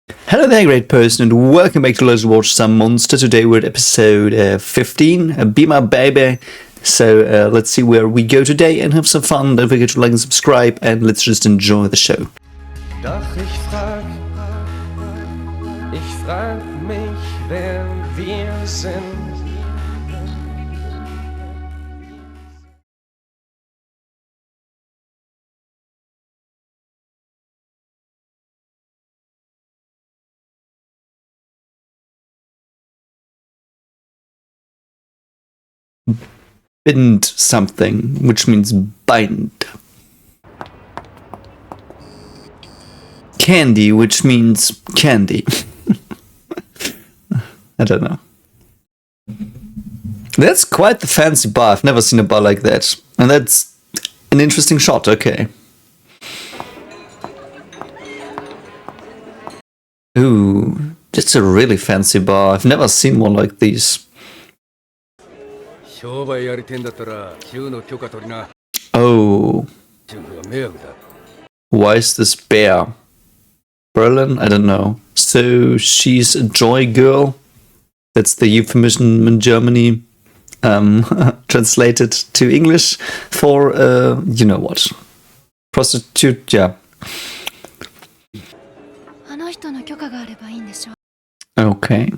Hello there, great person, and welcome back to Let's Watch Some Monster. Today we're at episode 15, Be My Baby. So let's see where we go today and have some fun. Don't forget to like and subscribe, and let's just enjoy the show. Doch ich frag mich, wer wir sind. Bind something, which means bind. Candy, which means candy. I don't know. That's quite the fancy bar. I've never seen a bar like that. And that's an interesting shot, okay. Ooh, that's a really fancy bar. I've never seen one like these. Oh. Why is this bear? Berlin? I don't know. So she's a joy girl. That's the euphemism in Germany. Translated to English for, you know what? Prostitute, yeah. Okay.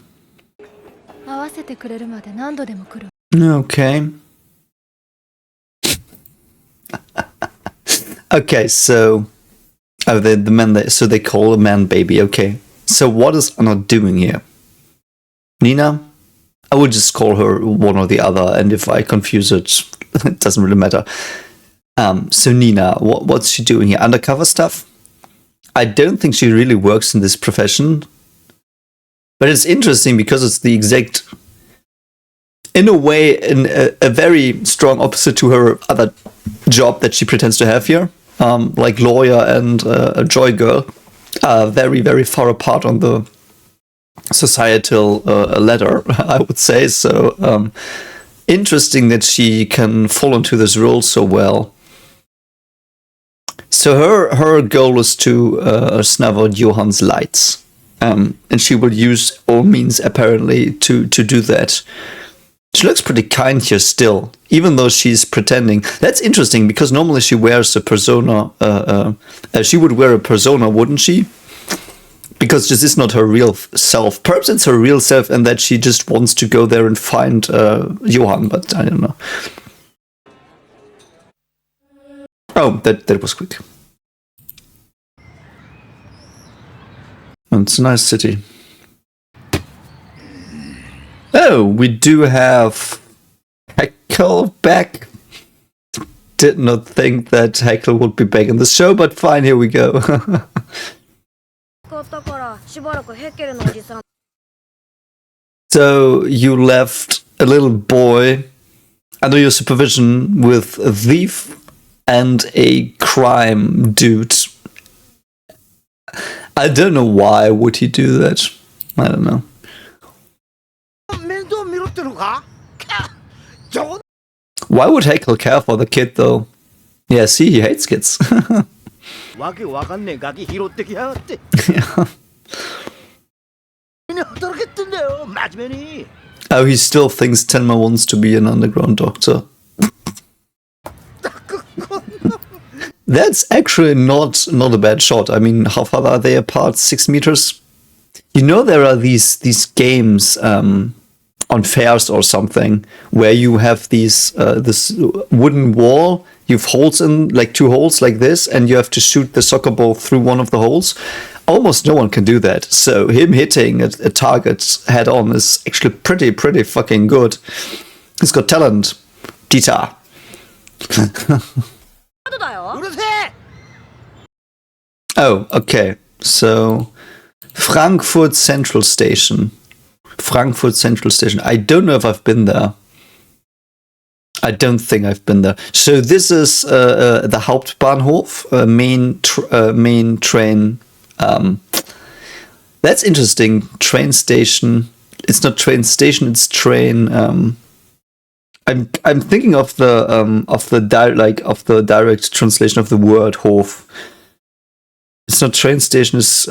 Okay. Okay, so the man, so they call a man baby. Okay, so what is Anna doing here? Nina? I would just call her one or the other, and if I confuse it, it doesn't really matter. So Nina, what's she doing here? Undercover stuff? I don't think she really works in this profession, but it's interesting because it's the exact, in a way, a very strong opposite to her other job that she pretends to have here. Like lawyer and a joy girl are very, very far apart on the societal ladder, I would say. So interesting that she can fall into this role so well. So her goal is to snuff out Johann's lights. And she will use all means, apparently, to do that. She looks pretty kind here still, even though she's pretending. That's interesting, because normally she wears a persona. She would wear a persona, wouldn't she? Because this is not her real self. Perhaps it's her real self, and that she just wants to go there and find Johann, but I don't know. Oh, that was quick. Oh, it's a nice city. Oh, we do have Heckle back. Did not think that Heckle would be back in the show, but fine, here we go. So you left a little boy under your supervision with a thief and a crime dude. I don't know why would he do that. I don't know. Why would Heckle care for the kid though? Yeah, see, he hates kids. Yeah. Oh, he still thinks Tenma wants to be an underground doctor. That's actually not a bad shot. I mean, how far are they apart? 6 meters? You know, there are these games on fairs or something where you have these this wooden wall. You have holes in, like 2 holes like this, and you have to shoot the soccer ball through one of the holes. Almost no one can do that. So him hitting a target head on is actually pretty fucking good. He's got talent. Dieter. Oh, okay. So Frankfurt Central Station. Frankfurt Central Station. I don't know if I've been there. I don't think I've been there. So this is the Hauptbahnhof, main train. That's interesting. Train station. It's not train station. It's train. I'm thinking of the direct translation of the word Hof. It's not train station. It's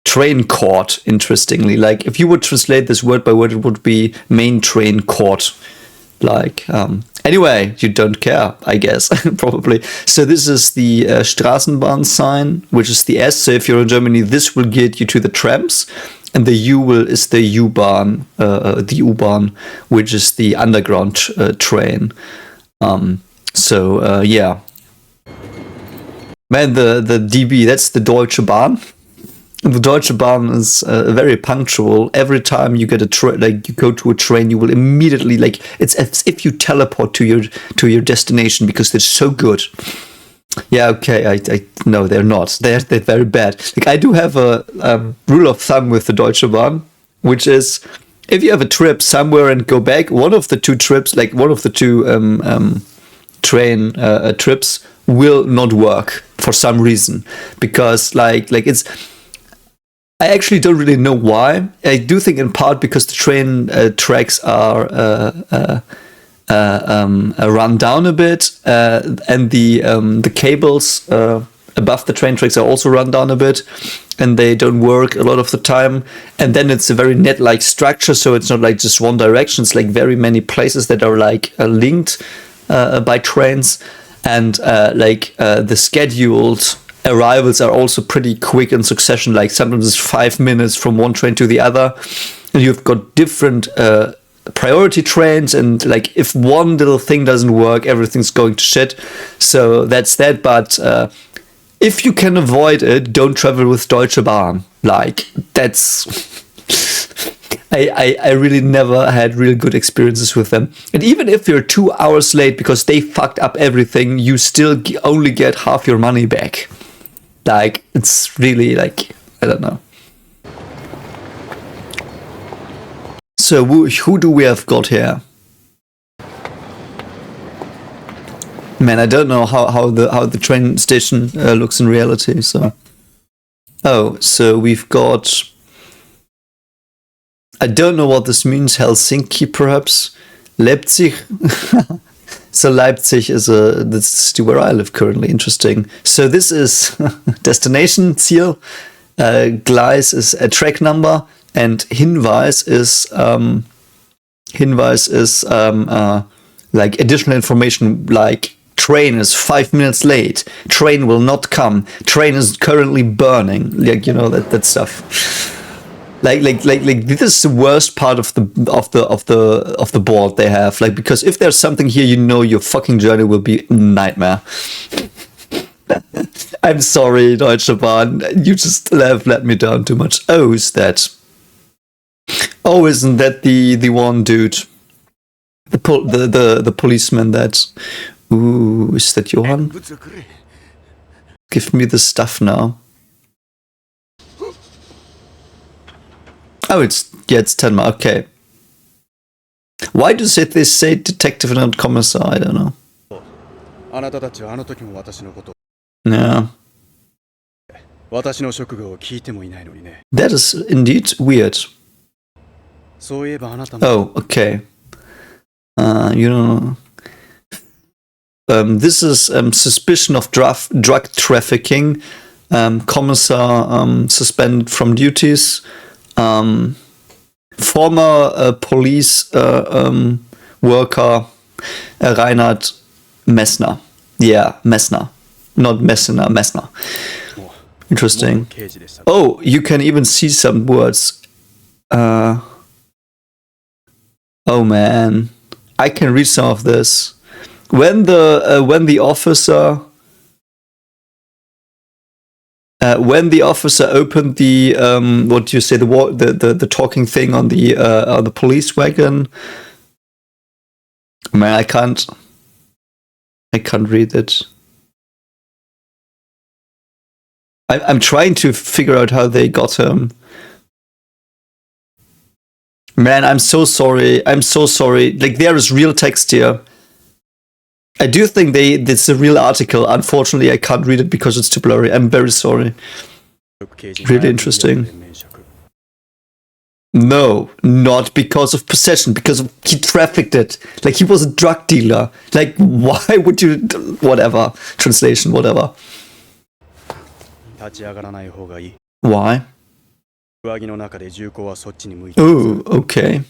train court, interestingly. Like, if you would translate this word by word, it would be main train court. Like, anyway, you don't care, I guess, probably. So this is the Straßenbahn sign, which is the S. So if you're in Germany, this will get you to the trams. And the U is the U-Bahn, the U-Bahn, which is the underground train. Yeah. Man, the DB, that's the Deutsche Bahn. The Deutsche Bahn is very punctual. Every time you get you go to a train, you will immediately, like, it's as if you teleport to your destination because they're so good. Yeah, okay, I no, they're not. They're very bad. Like, I do have a rule of thumb with the Deutsche Bahn, which is, if you have a trip somewhere and go back, one of the two trips, like one of the two train trips, will not work for some reason, because like it's. I actually don't really know why. I do think in part because the train tracks are run down a bit, and the cables above the train tracks are also run down a bit, and they don't work a lot of the time. And then it's a very net-like structure, so it's not like just one direction. It's like very many places that are like linked by trains, and the scheduled arrivals are also pretty quick in succession. Like, sometimes it's 5 minutes from one train to the other, and you've got different priority trains, and like, if one little thing doesn't work, everything's going to shit. So that's that. But if you can avoid it, don't travel with Deutsche Bahn. Like, that's I really never had real good experiences with them. And even if you're 2 hours late because they fucked up everything, you still only get half your money back. Like, it's really, like, I don't know. So who do we have got here? Man, I don't know how the train station looks in reality. So, so we've got. I don't know what this means. Helsinki, perhaps. Leipzig. So Leipzig is the city where I live currently. Interesting. So this is destination, Ziel. Gleis is a track number, and Hinweis is like additional information, like train is 5 minutes late, train will not come, train is currently burning, like, you know, that stuff. Like this is the worst part of the board they have. Like, because if there's something here, you know, your fucking journey will be a nightmare. I'm sorry, Deutsche Bahn. You just have let me down too much. Oh, is that? Oh, isn't that the one dude? The policeman that. Ooh, is that Johan? Give me the stuff now. Oh, it's 10 more. Okay. Why do they say detective and not commissar? I don't know. Yeah. That is indeed weird. Oh, okay. You know. This is suspicion of drug trafficking. Commissar suspended from duties. Former police worker Reinhard Messner. Yeah, Messner. Not Messner, Messner. Interesting. Oh, you can even see some words. Oh man, I can read some of this. When the officer opened the what do you say, the talking thing on the police wagon, man, I can't read it. I'm trying to figure out how they got him. Man, I'm so sorry. Like, there is real text here. I do think it's a real article. Unfortunately, I can't read it because it's too blurry. I'm very sorry. Really interesting. No, not because of possession, because he trafficked it. Like, he was a drug dealer. Like, why would you... Whatever. Translation, whatever. Why? Oh, okay.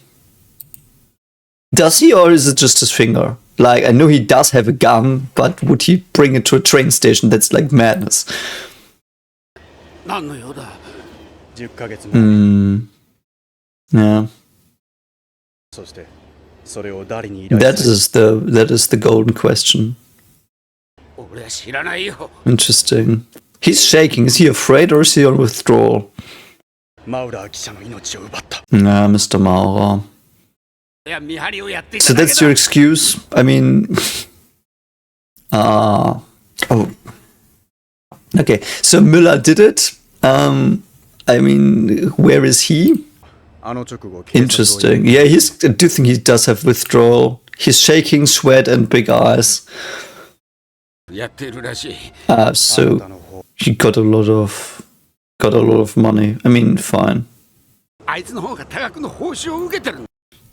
Does he, or is it just his finger? Like, I know he does have a gun, but would he bring it to a train station? That's like madness. Yeah. That is the golden question. Interesting. He's shaking. Is he afraid or is he on withdrawal? Nah, Mr. Maurer. So that's your excuse? I mean... oh. Okay, so Müller did it. I mean, where is he? Interesting. Yeah, I do think he does have withdrawal. He's shaking, sweat, and big eyes. So he got a lot of money. I mean, fine.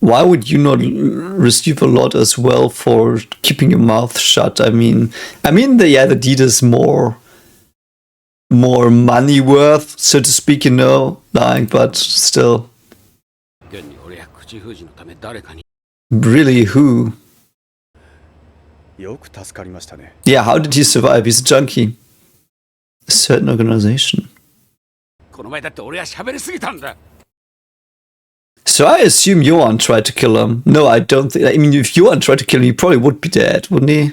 Why would you not receive a lot as well for keeping your mouth shut? I mean, the deed is more money worth, so to speak, you know, like, but still. Really, who? Yeah, how did he survive? He's a junkie. A certain organization. So I assume Johan tried to kill him. No, I don't think. I mean, if Johan tried to kill him, he probably would be dead, wouldn't he?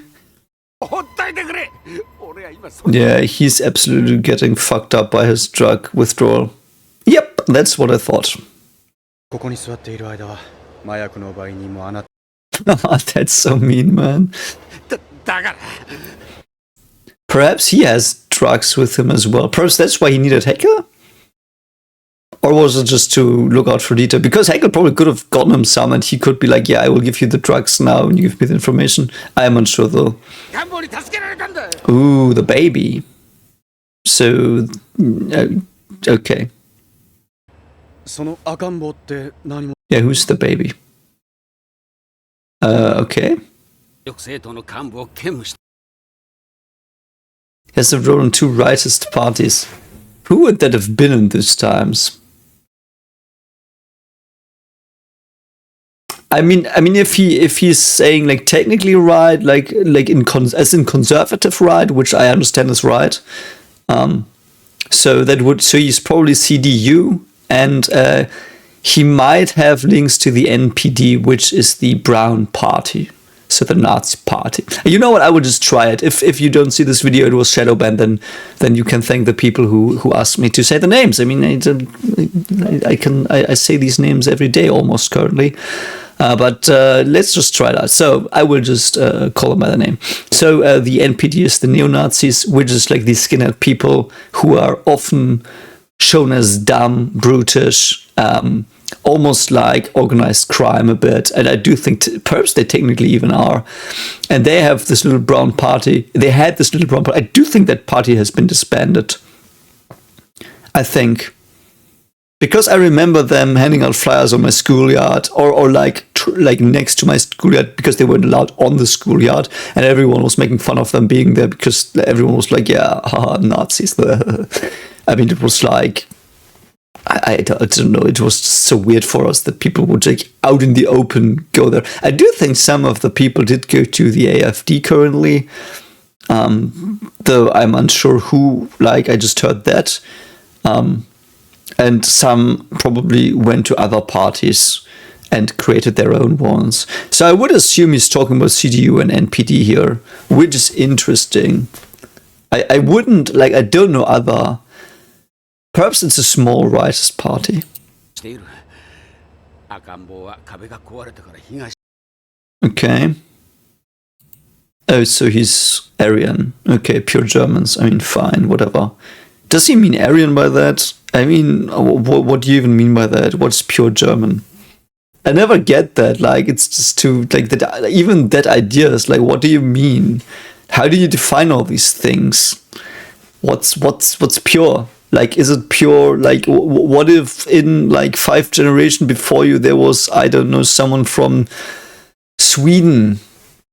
Yeah, he's absolutely getting fucked up by his drug withdrawal. Yep, that's what I thought. That's so mean, man. Perhaps he has drugs with him as well. Perhaps that's why he needed Haeckel? Or was it just to look out for Dieter? Because Haeckel probably could have gotten him some and he could be like, yeah, I will give you the drugs now and you give me the information. I am unsure though. Ooh, the baby. So, okay. Yeah, who's the baby? Okay. Has a role in 2 rightist parties. Who would that have been in these times? I mean, if he's saying like technically right, like in conservative right, which I understand is right. So he's probably CDU, and he might have links to the NPD, which is the Brown Party. So the Nazi party. You know what? I would just try it. If you don't see this video, it was shadow banned. Then you can thank the people who asked me to say the names. I mean, I say these names every day almost currently. But let's just try that. So I will just call them by the name. So the NPD is the neo-Nazis, which is like these skinhead people who are often shown as dumb, brutish, almost like organized crime a bit. And I do think perhaps they technically even are. And they have this little brown party. They had this little brown party. I do think that party has been disbanded. I think. Because I remember them handing out flyers on my schoolyard or like next to my schoolyard because they weren't allowed on the schoolyard and everyone was making fun of them being there because everyone was like, yeah, haha, Nazis. I mean, it was like, I don't know, it was so weird for us that people would like out in the open go there. I do think some of the people did go to the AFD currently, though I'm unsure who, like I just heard that. And some probably went to other parties and created their own ones. So I would assume he's talking about CDU and NPD here, which is interesting. I wouldn't, like, I don't know other. Perhaps it's a small rightist party. Okay. Oh, so he's Aryan. Okay, pure Germans. I mean, fine, whatever. Does he mean Aryan by that? I mean, what do you even mean by that? What's pure German? I never get that. Like, it's just too, like, that. Even that idea is like, what do you mean? How do you define all these things? What's pure? Like, is it pure? Like, what if in like 5 generations before you there was, I don't know, someone from Sweden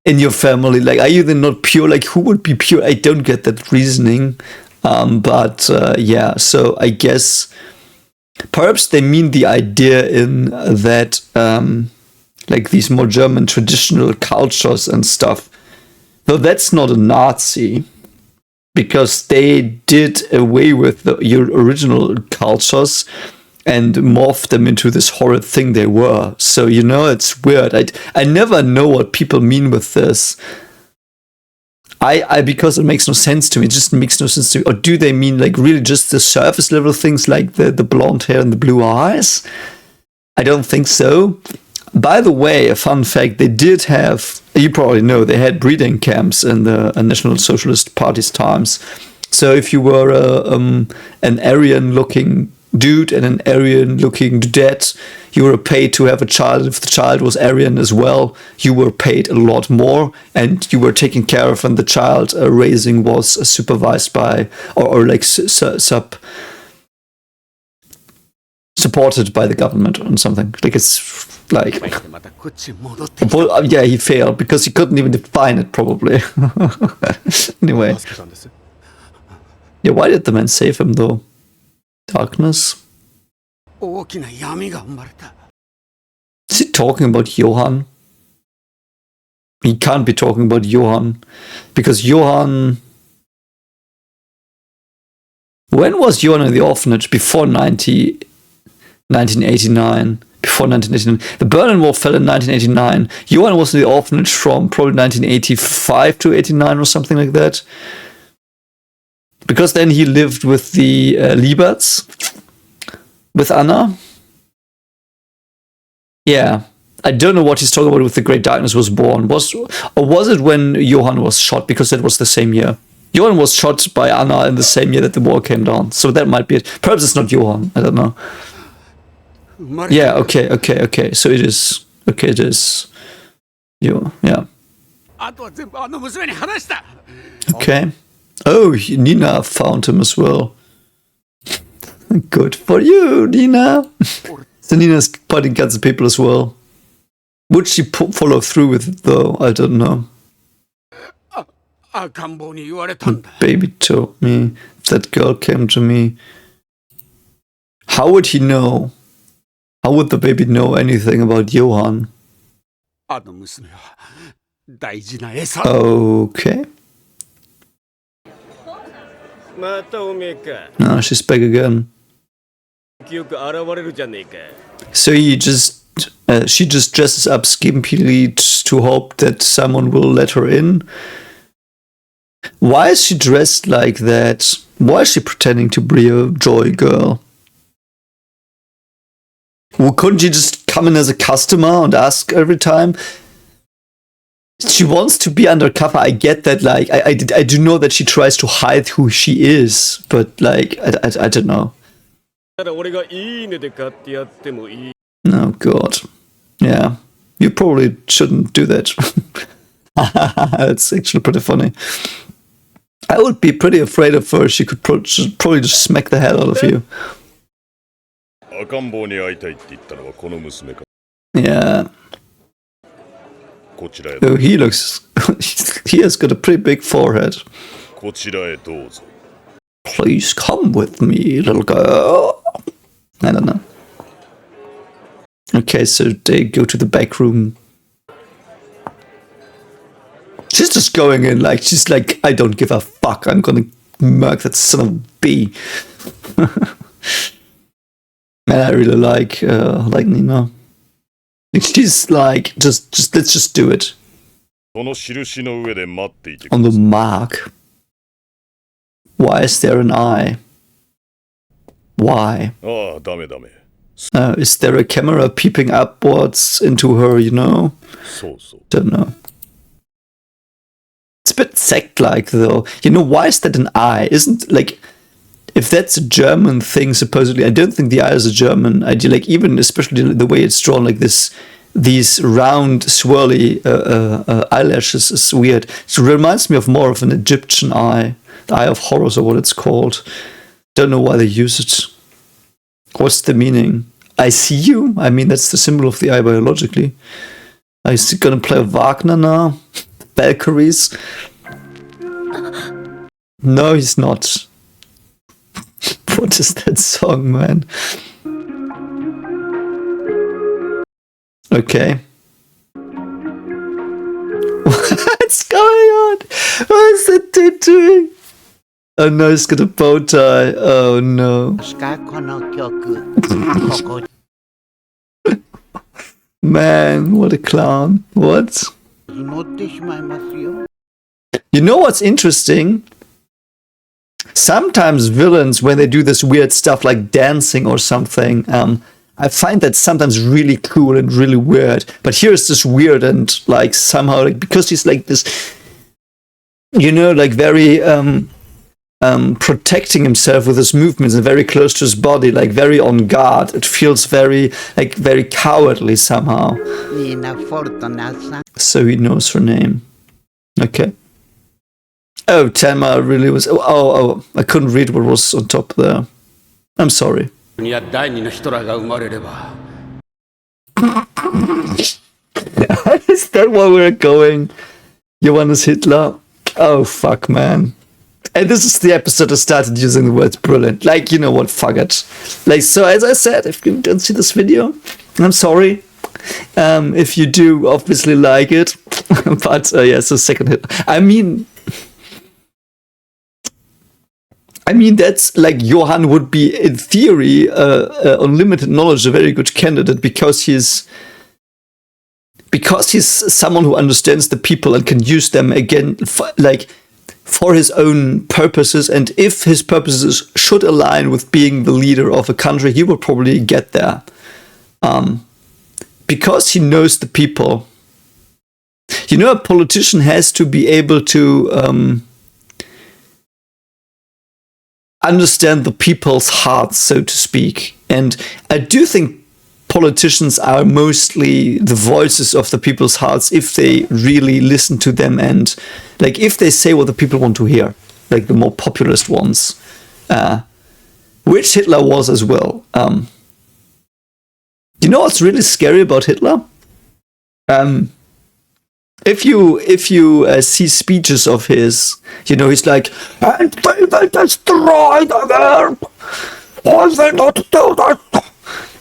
in your family? Like, are you then not pure? Like, who would be pure? I don't get that reasoning. But yeah, so I guess Perhaps they mean the idea in that, like these more German traditional cultures and stuff. Though that's not a Nazi, because they did away with the original cultures and morphed them into this horrid thing they were. So, you know, it's weird. I never know what people mean with this. Because it makes no sense to me. It just makes no sense to me. Or do they mean like really just the surface level things like the blonde hair and the blue eyes? I don't think so. By the way, a fun fact, they did have, you probably know, they had breeding camps in the National Socialist Party's times. So if you were an Aryan-looking dude and an Aryan-looking dudette, you were paid to have a child. If the child was Aryan as well, you were paid a lot more, and you were taken care of, and the child raising was supervised by, or like supported by the government or something. Like it's like, yeah, he failed because he couldn't even define it probably. Anyway, yeah, why did the man save him though? Darkness. Is he talking about Johann? He can't be talking about Johann, because Johann. When was Johann in the orphanage? Before 1989. Before 1989. The Berlin Wall fell in 1989. Johann was in the orphanage from probably 1985 to 89 or something like that. Because then he lived with the Lieberts, with Anna. Yeah. I don't know what he's talking about with The Great Darkness Was Born. Was it when Johann was shot? Because that was the same year. Johann was shot by Anna in the same year that the wall came down. So that might be it. Perhaps it's not Johann. I don't know. Yeah, okay. So it is. Okay, it is. Yeah. Okay. Oh, Nina found him as well. Good for you, Nina. So Nina's pointing guns at people as well. Would she follow through with it though? I don't know. The baby told me. That girl came to me. How would he know? How would the baby know anything about Johann? Okay. No, she's back again. So she just dresses up skimpily to hope that someone will let her in. Why is she dressed like that? Why is she pretending to be a joy girl? Well, couldn't she just come in as a customer and ask every time? She wants to be undercover. I get that. Like, I do know that she tries to hide who she is, but like, I don't know. Oh God, yeah. You probably shouldn't do that. It's actually pretty funny. I would be pretty afraid of her. She could probably just smack the hell out of you. Yeah. Oh, he looks. He has got a pretty big forehead. Please come with me, little girl. I don't know. Okay, so they go to the back room. She's just going in like, she's like, I don't give a fuck. I'm gonna murk that son of a bee. And I really like Nina. She's like, just let's just do it. On the mark. Why is there an eye? Why? Is there a camera peeping upwards into her, you know? Don't know. It's a bit sect-like, though. You know, why is that an eye? Isn't, like, if that's a German thing, supposedly, I don't think the eye is a German idea. Like, even, especially the way it's drawn, like this, these round, swirly eyelashes is weird. It reminds me of more of an Egyptian eye. The Eye of Horus, or what it's called. Don't know why they use it. What's the meaning? I see you? I mean, that's the symbol of the eye biologically. Are you gonna play Wagner now? Valkyries? No, he's not. What is that song, man? Okay. What's going on? What is that dude doing? Oh no, he's got a bow tie. Oh no. Man, what a clown. What? You know what's interesting? Sometimes villains, when they do this weird stuff like dancing or something, I find that sometimes really cool and really weird. But here it's just weird and like somehow, like, because he's like this, you know, like very protecting himself with his movements and very close to his body, like very on guard. It feels very cowardly somehow. So he knows her name. Okay. Oh, Telma really was. Oh, I couldn't read what was on top there. I'm sorry. Is that where we're going? Johannes Hitler? Oh, fuck, man. And this is the episode I started using the words brilliant. Like, you know what, fuck it. Like, so as I said, if you don't see this video, I'm sorry. If you do, obviously like it. But, yeah, so second Hitler. I mean, that's like Johann would be, in theory, on limited knowledge, a very good candidate because he's someone who understands the people and can use them again, for his own purposes. And if his purposes should align with being the leader of a country, he will probably get there. Because he knows the people. You know, a politician has to be able to understand the people's hearts, so to speak. And I do think politicians are mostly the voices of the people's hearts if they really listen to them and like if they say what the people want to hear, like the more populist ones, which Hitler was as well. You know what's really scary about Hitler? If you see speeches of his, you know, he's like, and they will destroy the world. Why they not do that?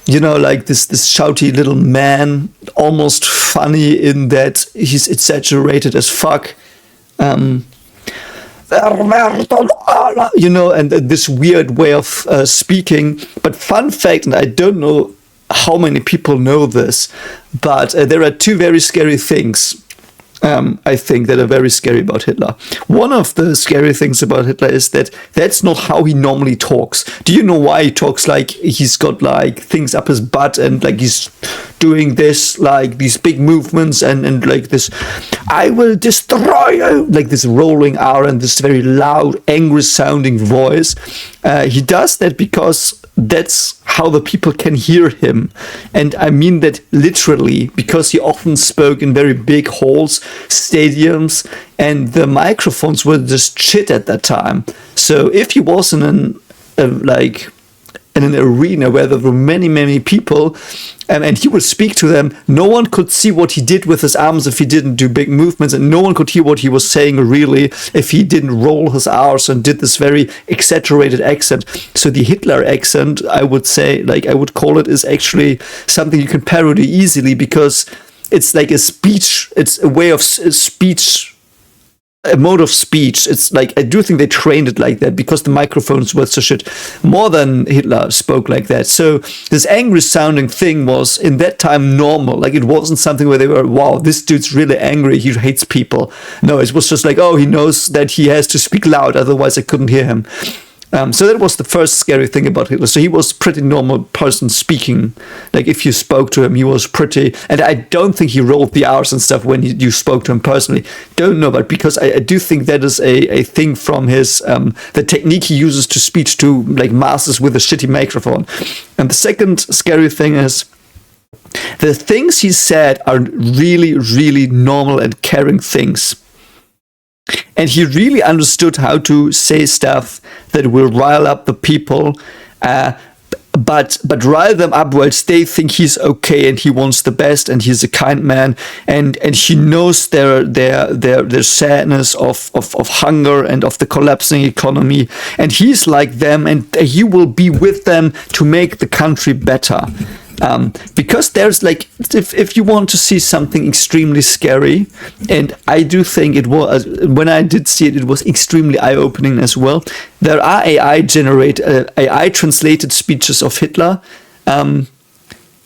You know, like this shouty little man, almost funny in that he's exaggerated as fuck. You know, and this weird way of speaking. But fun fact, and I don't know how many people know this, but there are two very scary things. I think that are very scary about Hitler. One of the scary things about Hitler is that that's not how he normally talks. Do you know why he talks like he's got like things up his butt and like he's doing this, like these big movements and like this, I will destroy you, like this rolling R and this very loud, angry sounding voice. He does that because that's how the people can hear him. And I mean that literally, because he often spoke in very big halls, stadiums, and the microphones were just shit at that time. So if he was in an arena where there were many people, and he would speak to them, no one could see what he did with his arms if he didn't do big movements, and no one could hear what he was saying really if he didn't roll his R's and did this very exaggerated accent. So the Hitler accent, I would say, like I would call it, is actually something you can parody easily because it's like a speech, it's a way of speech, a mode of speech. It's like, I do think they trained it like that because the microphones were so shit. More than Hitler spoke like that. So this angry sounding thing was in that time normal. Like it wasn't something where they were, wow, this dude's really angry, he hates people. No, it was just like, oh, he knows that he has to speak loud, otherwise I couldn't hear him. So that was the first scary thing about Hitler. So he was a pretty normal person speaking. Like if you spoke to him, he was pretty, and I don't think he rolled the R's and stuff when you spoke to him personally. Don't know, but because I do think that is a thing from his, the technique he uses to speech to like masses with a shitty microphone. And the second scary thing is the things he said are really, really normal and caring things. And he really understood how to say stuff that will rile up the people, but rile them up whilst they think he's okay and he wants the best and he's a kind man, and he knows their sadness of hunger and of the collapsing economy, and he's like them and he will be with them to make the country better. Because there's like, if you want to see something extremely scary, and I do think it was, when I did see it, it was extremely eye-opening as well. There are AI translated speeches of Hitler,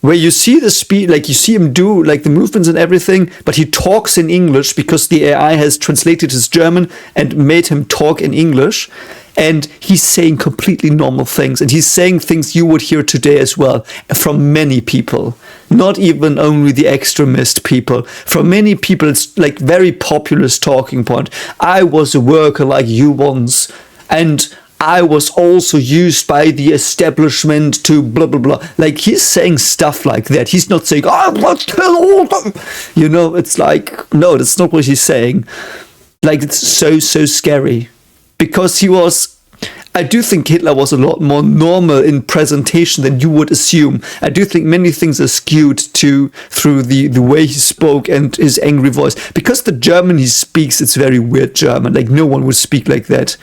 where you see the speech, like you see him do like the movements and everything, but he talks in English because the AI has translated his German and made him talk in English. And he's saying completely normal things. And he's saying things you would hear today as well from many people. Not even only the extremist people. From many people, it's like very populist talking point. I was a worker like you once. And I was also used by the establishment to blah, blah, blah. Like, he's saying stuff like that. He's not saying, I will kill all them. You know, it's like, no, that's not what he's saying. Like, it's so scary. Because I do think Hitler was a lot more normal in presentation than you would assume. I do think many things are skewed through the way he spoke and his angry voice. Because the German he speaks, it's very weird German. Like, no one would speak like that.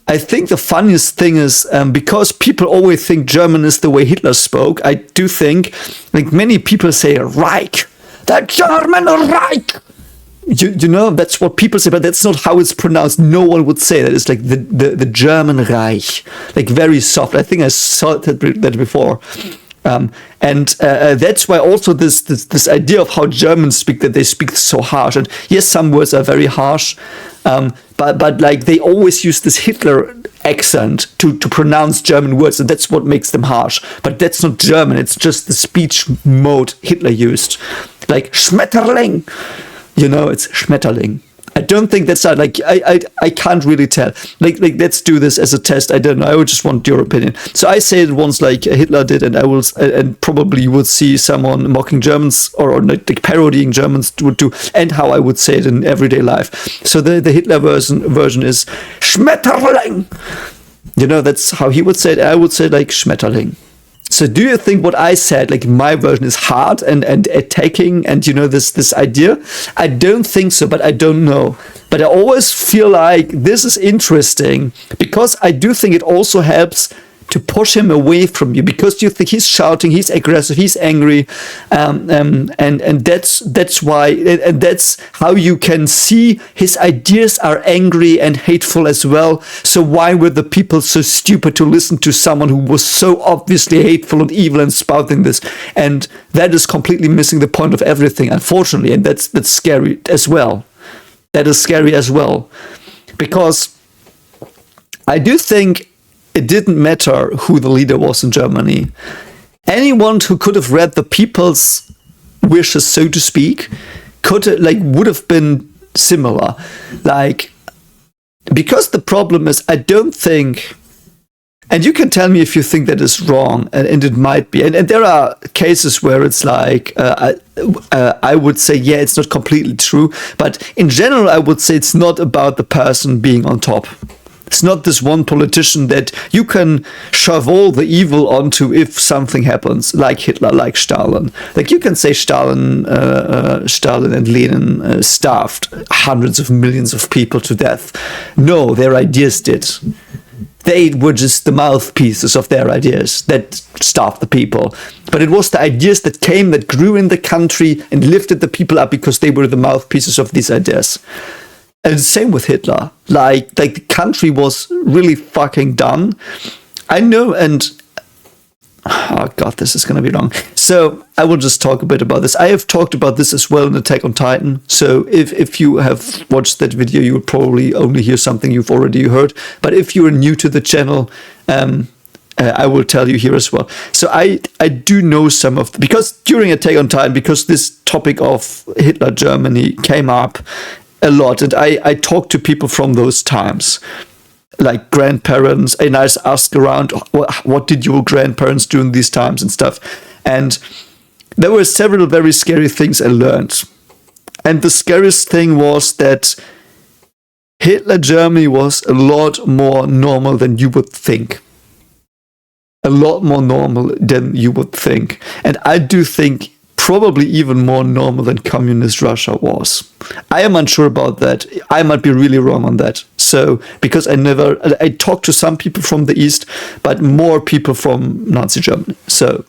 I think the funniest thing is, because people always think German is the way Hitler spoke, I do think, like, many people say Reich, the German Reich. You know, that's what people say, but that's not how it's pronounced. No one would say that. It's like the German Reich, like very soft. I think I saw that before. And that's why also this idea of how Germans speak, that they speak so harsh. And yes, some words are very harsh, but like they always use this Hitler accent to pronounce German words, and that's what makes them harsh. But that's not German. It's just the speech mode Hitler used, like Schmetterling. You know, it's Schmetterling. I don't think that's like I can't really tell. Like let's do this as a test. I don't know. I would just want your opinion. So I say it once like Hitler did, and I will, and probably you would see someone mocking Germans or like parodying Germans would do, and how I would say it in everyday life. So the Hitler version is Schmetterling. You know, that's how he would say it. I would say like Schmetterling. So do you think what I said, like my version, is hard and attacking and, you know, this idea? I don't think so, but I don't know. But I always feel like this is interesting because I do think it also helps to push him away from you, because you think he's shouting, he's aggressive, he's angry, and that's why, and that's how you can see his ideas are angry and hateful as well. So why were the people so stupid to listen to someone who was so obviously hateful and evil and spouting this? And that is completely missing the point of everything, unfortunately, and that's scary as well. That is scary as well, because I do think it didn't matter who the leader was in Germany. Anyone who could have read the people's wishes, so to speak, would have been similar. Like, because the problem is, I don't think, and you can tell me if you think that is wrong, and it might be. And there are cases where it's like, I would say, yeah, it's not completely true. But in general, I would say it's not about the person being on top. It's not this one politician that you can shove all the evil onto if something happens, like Hitler, like Stalin. Like, you can say Stalin and Lenin starved hundreds of millions of people to death. No, their ideas did. They were just the mouthpieces of their ideas that starved the people. But it was the ideas that came, that grew in the country and lifted the people up because they were the mouthpieces of these ideas. And same with Hitler. Like the country was really fucking done. I know, and oh god, this is gonna be long. So I will just talk a bit about this. I have talked about this as well in Attack on Titan. So if you have watched that video, you will probably only hear something you've already heard. But if you are new to the channel, I will tell you here as well. So I do know some of, because during Attack on Titan, because this topic of Hitler Germany came up a lot, and I talked to people from those times, like grandparents, and I asked around, what did your grandparents do in these times and stuff, and there were several very scary things I learned. And the scariest thing was that Hitler Germany was a lot more normal than you would think. A lot more normal than you would think. And I do think probably even more normal than communist Russia was. I am unsure about that. I might be really wrong on that. So, because I talked to some people from the East, but more people from Nazi Germany. So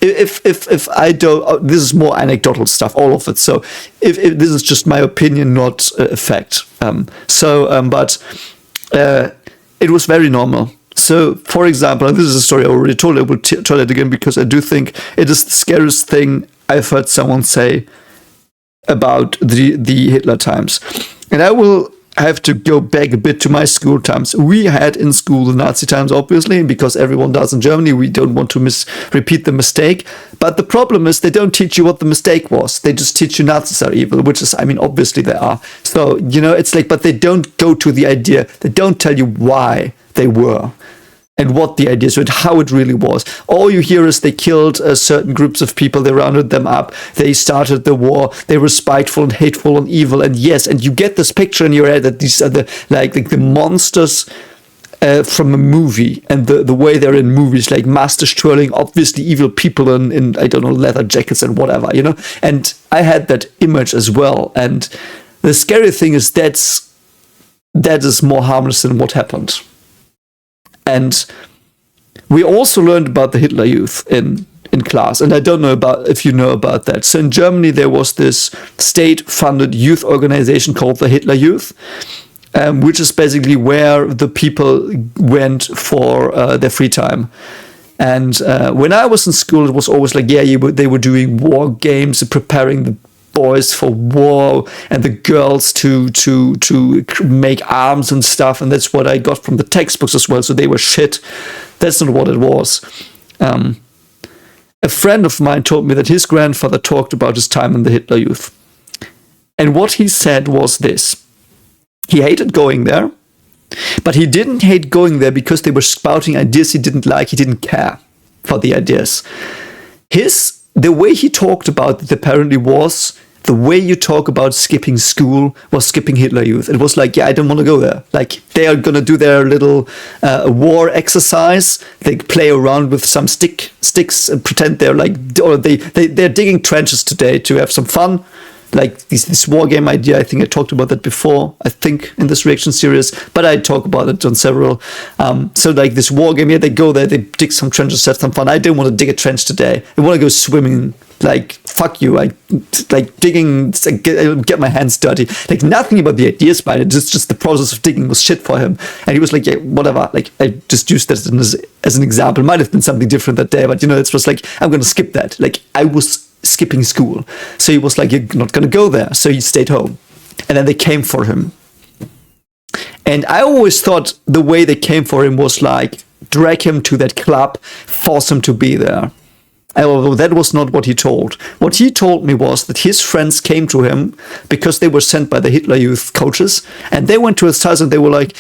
if I don't, this is more anecdotal stuff, all of it. So if this is just my opinion, not a fact. But it was very normal. So, for example, and this is a story I already told. I will tell it again because I do think it is the scariest thing I've heard someone say about the Hitler times. And I will have to go back a bit to my school times. We had in school the Nazi times, obviously, and because everyone does in Germany, we don't want to repeat the mistake. But the problem is they don't teach you what the mistake was. They just teach you Nazis are evil, which is, I mean, obviously they are. So, it's like, but they don't go to the idea. They don't tell you why they were and what the idea is, and how it really was. All you hear is they killed certain groups of people, they rounded them up, they started the war, they were spiteful and hateful and evil, and yes, and you get this picture in your head that these are the monsters from a movie, and the way they're in movies, like Master Sterling, obviously evil people in I don't know, leather jackets and whatever, and I had that image as well, and the scary thing is that is more harmless than what happened. And we also learned about the Hitler Youth in class. And I don't know if you know about that. So in Germany, there was this state-funded youth organization called the Hitler Youth, which is basically where the people went for their free time. And when I was in school, it was always like, they were doing war games and preparing the boys for war and the girls to make arms and stuff, and that's what I got from the textbooks as well. So they were shit. That's not what it was. A friend of mine told me that his grandfather talked about his time in the Hitler Youth, and what he said was this: he hated going there, but he didn't hate going there because they were spouting ideas he didn't like. He didn't care for the ideas. The way he talked about it apparently was the way you talk about skipping school was skipping Hitler Youth. It was like, I don't want to go there. Like, they are going to do their little war exercise. They play around with some sticks and pretend they're like, or they're digging trenches today to have some fun. Like this war game idea, I think I talked about that before, I think, in this reaction series, but I talk about it on several. So like this war game, they go there, they dig some trenches, have some fun. I don't want to dig a trench today. I want to go swimming. Like, fuck you. Like digging, get my hands dirty. Like, nothing about the ideas behind it. Just the process of digging was shit for him. And he was like, whatever. Like, I just used that as an example. It might have been something different that day, but it was like, I'm going to skip that. Like, I was skipping school. So he was like, you're not going to go there. So he stayed home. And then they came for him. And I always thought the way they came for him was like, drag him to that club, force him to be there. Although that was not what he told. What he told me was that his friends came to him because they were sent by the Hitler Youth coaches. And they went to his house and they were like,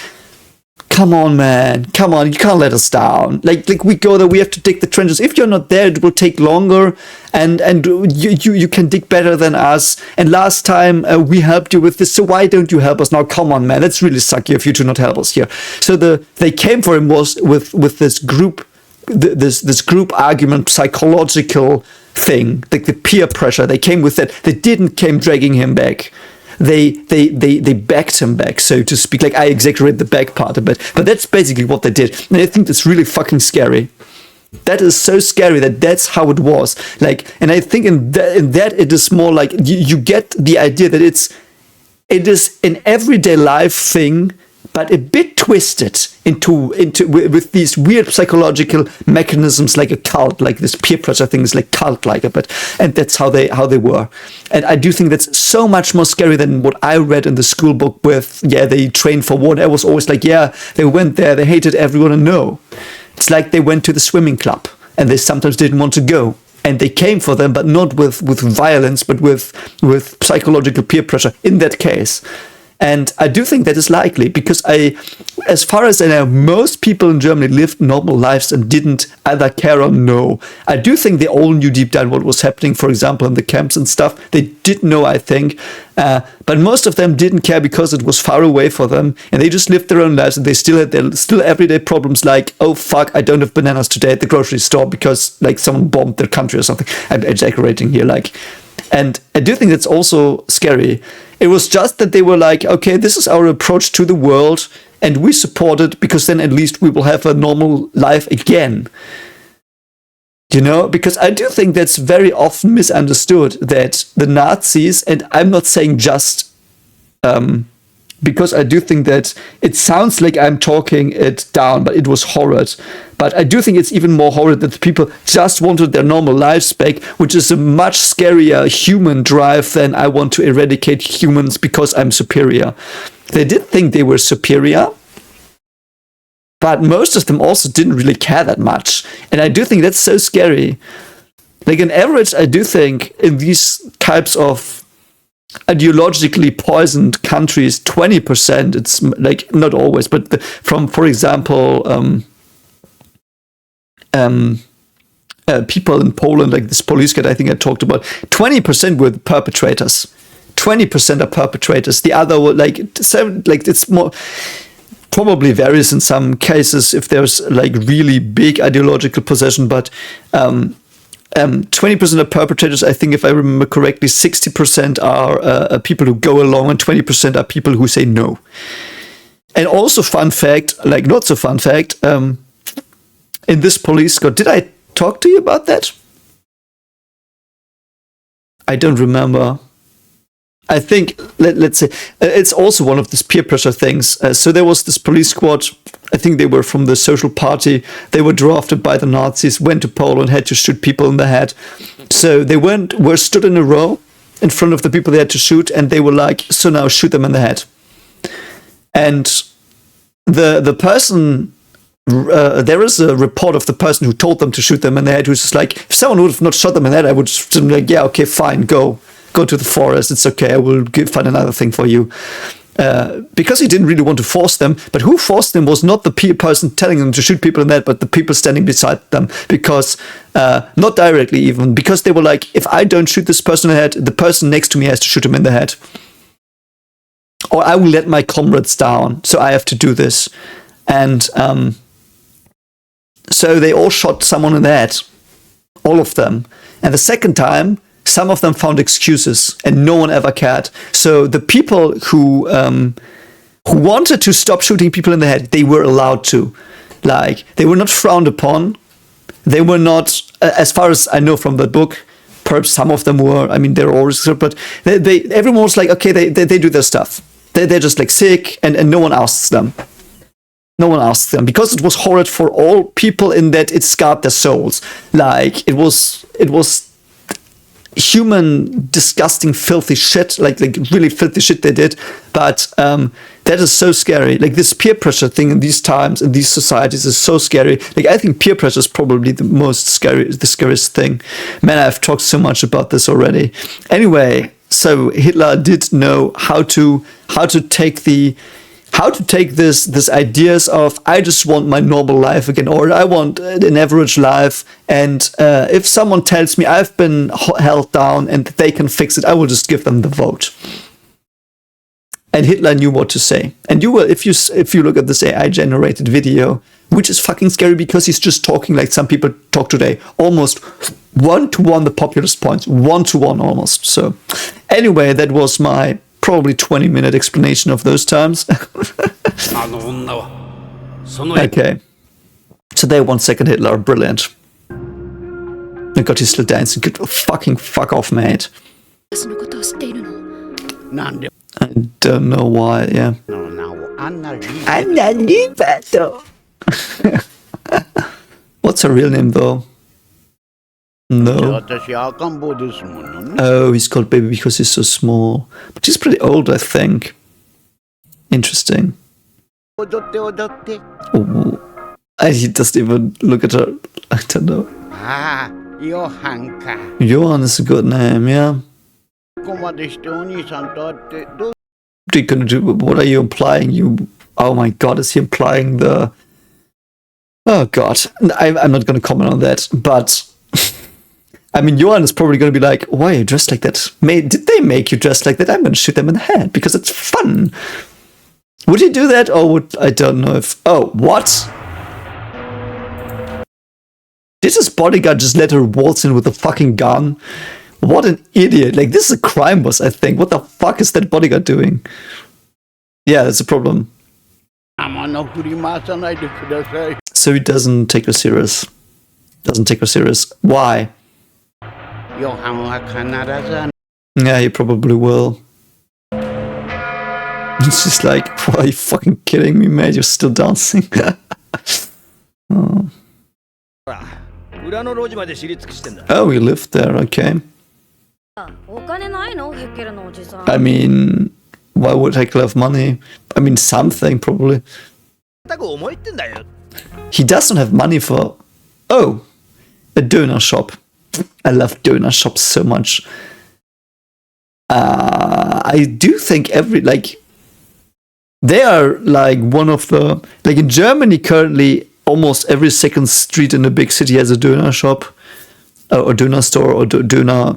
come on, man. Come on. You can't let us down. Like we go there. We have to dig the trenches. If you're not there, it will take longer. And you can dig better than us. And last time we helped you with this. So why don't you help us now? Come on, man. That's really sucky of you to not help us here. So they came for him was with this group. This group argument, psychological thing, like the peer pressure, they came with that. They didn't came dragging him back. They backed him back, so to speak. Like, I exaggerate the back part a bit, but that's basically what they did. And I think that's really fucking scary. That is so scary that's how it was. Like, and I think in that it is more like you get the idea that it is an everyday life thing, but a bit twisted into with these weird psychological mechanisms, like a cult, like this peer pressure thing is like cult-like a bit, and that's how they were. And I do think that's so much more scary than what I read in the school book with, they trained for war. And I was always like, they went there, they hated everyone, and no. It's like they went to the swimming club, and they sometimes didn't want to go. And they came for them, but not with violence, but with psychological peer pressure in that case. And I do think that is likely because as far as I know, most people in Germany lived normal lives and didn't either care or know. I do think they all knew deep down what was happening, for example, in the camps and stuff. They did know, I think. But most of them didn't care because it was far away for them. And they just lived their own lives and they still had their everyday problems like, oh, fuck, I don't have bananas today at the grocery store because like someone bombed their country or something. I'm exaggerating here. And I do think that's also scary. It was just that they were like, okay, this is our approach to the world, and we support it because then at least we will have a normal life again. You know, because I do think that's very often misunderstood, that the Nazis, and I'm not saying just because I do think that it sounds like I'm talking it down, but it was horrid. But I do think it's even more horrid that people just wanted their normal lives back, which is a much scarier human drive than I want to eradicate humans because I'm superior. They did think they were superior, but most of them also didn't really care that much. And I do think that's so scary. Like, on average, I do think in these types of ideologically poisoned countries, 20%, it's like, not always, but from, for example, people in Poland, like this police guy I think I talked about, 20% were the perpetrators. 20% are perpetrators. The other were like 7, like it's more, probably varies in some cases if there's like really big ideological possession, but 20% are perpetrators. I think if I remember correctly, 60% are people who go along and 20% are people who say no. And also, fun fact, like not so fun fact, in this police squad, did I talk to you about that? I don't remember. I think, let's say, it's also one of these peer pressure things. So there was this police squad, I think they were from the Social Party. They were drafted by the Nazis, went to Poland, had to shoot people in the head. So they were stood in a row in front of the people they had to shoot, and they were like, so now shoot them in the head. And the person, there is a report of the person who told them to shoot them in the head, who's just like, if someone would have not shot them in the head, I would just be like, yeah, okay, fine, go to the forest, it's okay, I will find another thing for you. Because he didn't really want to force them, but who forced them was not the person telling them to shoot people in the head, but the people standing beside them, because, not directly even, because they were like, if I don't shoot this person in the head, the person next to me has to shoot him in the head. Or I will let my comrades down, so I have to do this. And so they all shot someone in the head, all of them. And the second time, some of them found excuses, and no one ever cared. So the people who wanted to stop shooting people in the head, they were allowed to. Like, they were not frowned upon. They were not, as far as I know from the book, perhaps some of them were. I mean, they're always, but everyone was like, okay, they do their stuff. They're just like sick, and no one asks them. No one asks them, because it was horrid for all people in that it scarred their souls. Like, it was human, disgusting, filthy shit, like really filthy shit they did. But that is so scary. Like, this peer pressure thing in these times, in these societies, is so scary. Like, I think peer pressure is probably the scariest thing. Man, I've talked so much about this already. Anyway, so Hitler did know how to take this ideas of, I just want my normal life again, or I want an average life, and if someone tells me I've been held down and they can fix it, I will just give them the vote. And Hitler knew what to say. And you will, if you look at this AI generated video, which is fucking scary because he's just talking like some people talk today, almost 1-to-1 the populist points, 1-to-1 almost. So anyway, that was my probably 20-minute explanation of those terms. Okay. So there, 1 second Hitler, brilliant. Oh God, he's still dancing. Good fucking fuck off, mate. I don't know why, yeah. What's her real name, though? No. Oh, he's called Baby because he's so small. But he's pretty old, I think. Interesting. Oh, he doesn't even look at her. I don't know. Johan is a good name, yeah. What are you gonna do? What are you implying? Oh my God, is he implying the... Oh God, I'm not gonna comment on that, but... I mean, Johan is probably going to be like, why are you dressed like that? Did they make you dressed like that? I'm going to shoot them in the head because it's fun. Would he do that, or would... I don't know if... Oh, what? Did his bodyguard just let her waltz in with a fucking gun? What an idiot. Like, this is a crime boss, I think. What the fuck is that bodyguard doing? Yeah, that's a problem. So he doesn't take her serious. doesn't take her serious. Why? Yeah, he probably will. It's just like, why are you fucking kidding me, mate? You're still dancing. Oh. Oh, he lived there, okay. I mean, why would Heckler have money? I mean, something, probably. He doesn't have money for... Oh, a doner shop. I love doner shops so much. I do think they are like one of the... Like in Germany currently, almost every second street in a big city has a doner shop. Or doner store, or doner...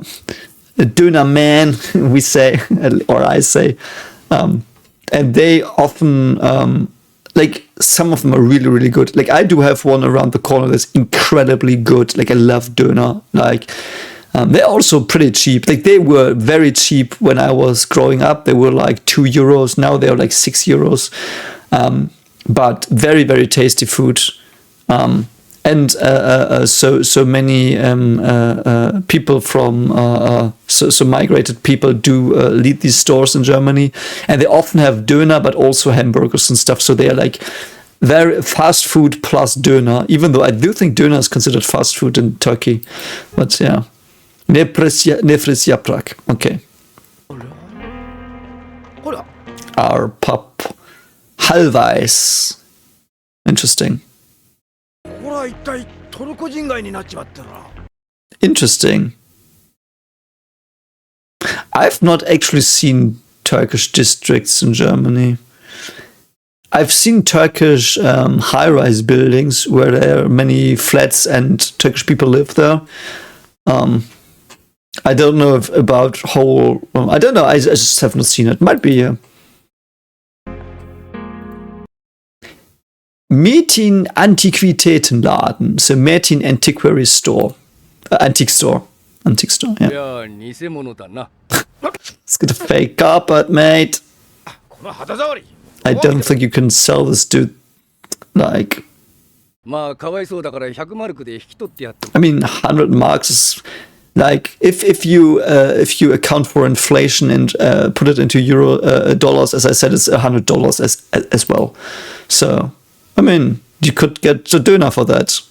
A doner man, we say, or I say. And they often... like, some of them are really, really good. Like, I do have one around the corner that's incredibly good. Like, I love doner. Like, they're also pretty cheap. Like, they were very cheap when I was growing up. They were like €2. Now they're like €6. But very, very tasty food. And so many people from so migrated people do lead these stores in Germany, and they often have döner but also hamburgers and stuff. So they are like very fast food plus döner. Even though I do think döner is considered fast food in Turkey, but yeah, nefres yaprak. Okay. Our pup halvweis. Interesting. Interesting. I've not actually seen Turkish districts in Germany. I've seen Turkish high-rise buildings where there are many flats and Turkish people live there. I don't know about whole... I don't know, I just have not seen it. Might be here. Metin Antiquitätenladen, so Metin Antiquary Store. Antique Store. Antique Store, yeah. It's got a fake carpet, mate. I don't think you can sell this dude, like... I mean, 100 marks is... Like, if you account for inflation and put it into dollars, as I said, it's $100 as well. So... I mean, you could get a döner for that.